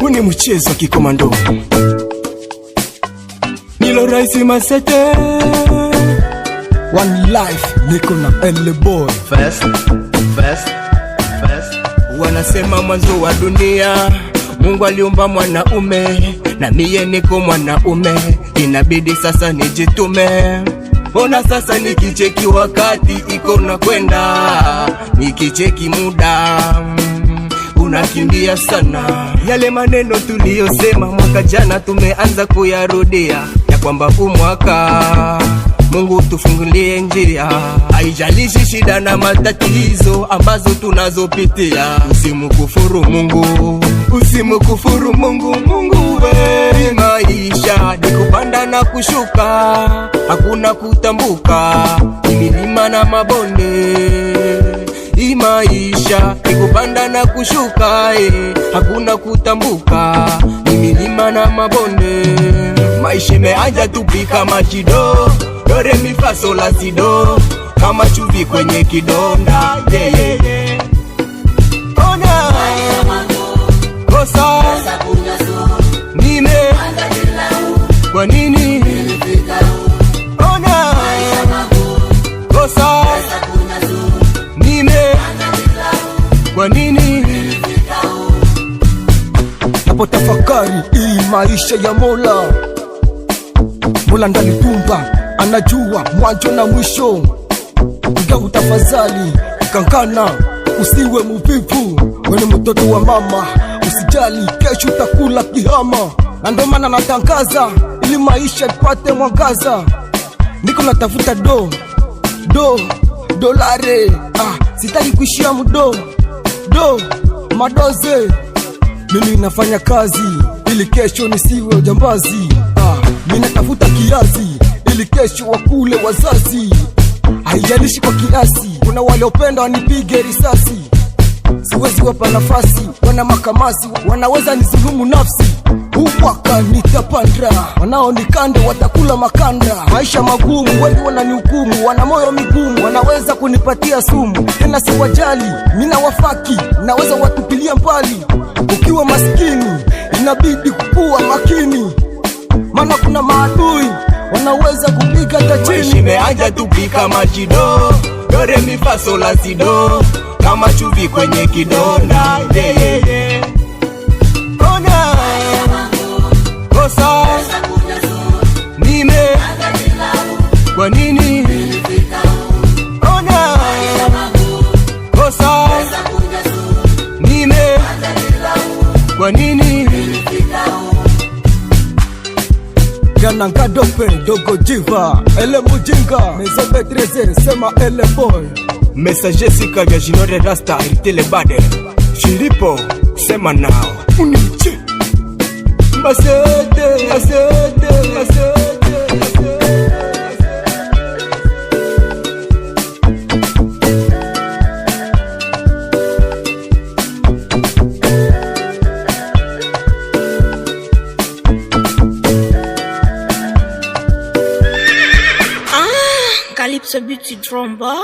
Uni mchezo wa kikomando Nilo Raisi Masete One life niko na L boy Fast Wanasema mwanzo wa dunia Mungu aliumba mwanaume na mie niko mwanaume, inabidi sasa nijitume. Mbona sasa nikicheki wakati iko na kwenda, nikicheki muda unakimbia sana. Yale maneno tuliyosema mwaka jana tumeanza kuyarudia, ya kwamba mwaka Mungu tufungulie njia. Haijalishi shida na matatizo ambazo tunazopitia, usimkufuru Mungu, usimkufuru Mungu. Mungu we, maisha ni kupanda na kushuka, hakuna kutambuka, ni milima na mabonde. Hii maisha ni kupanda na kushuka, hakuna kutambuka, ni milima na mabonde. Maisha imeanza tupika machido, do re mi fa sol la si do, kama chumvi kwenye kidonda. Ona kosa nime kwa nini? Ona kosa nime kwa nini? Napotafakari hii maisha ya Mola, Mola ndani tumba anajua mwanzo na mwisho. Nga utafadhali kankana, usiwe muvivu, wewe mtoto wa mama, usijali kesho utakula kihama. Na ndo maana natangaza ili maisha ipate mwangaza. Niko natafuta dolare, sitaki kuishia mudo madoze. Mimi nafanya kazi ili kesho nisiwe ujambazi. Mimi natafuta kiasi ili kesho wakule wazazi. Haijalishi kwa kiasi, kuna waliopenda wanipige risasi, siwezi wapa nafasi. Wana makamasi wanaweza nizulumu nafsi. Mwaka nitapandra, wanaonikanda watakula makanda. Maisha magumu, wengi wananihukumu, wana moyo migumu, wanaweza kunipatia sumu. Tena siwajali, mina wafaki, naweza watupilia mbali. Ukiwa maskini, inabidi kukuwa makini, maana kuna maadui wanaweza kupiga tajini. Maisha imeanza tupika machido, do re mi fa sol la si do, kama chumvi kwenye kidonda. Ona kosa nime kwa nini? Ona kosa nime kwa nini? Gana ngadope dogo jiva ele mujinga mezobe trezer sema ele boy message Jessica vya Jinore Rasta iritele bade Shiripo sema nao uniche Masete Calypso Beauty Drum Bar.